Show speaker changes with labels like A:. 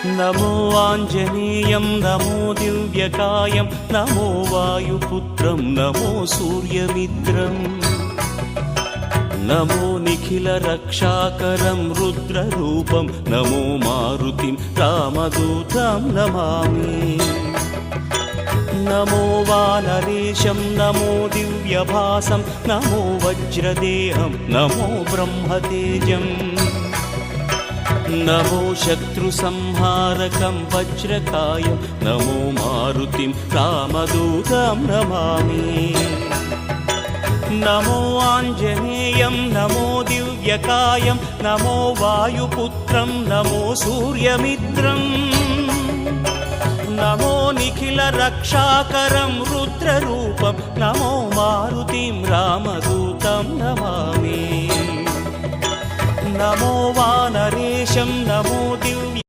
A: नमो आञ्जनेयं नमो दिव्यकायं नमो वायुपुत्रं नमो सूर्यमित्रम् नमो निखिलरक्षाकरं रुद्ररूपं नमो मारुतिं रामदूतं Namami. नमो वानरेशं नमो दिव्यभासं नमो वज्रदेहं नमो ब्रह्मतेजम् नमो शत्रुसंहारकं वज्रकायं नमो मारुतिं रामदूतं Namami. नमो आञ्जनेयं नमो दिव्यकायं नमो वायुपुत्रं नमो सूर्यमित्रम् नमो निखिलरक्षाकरं रुद्ररूपं नमो मारुतिं रामदूतं Namami. नमो वानरेशं नमो दिव्य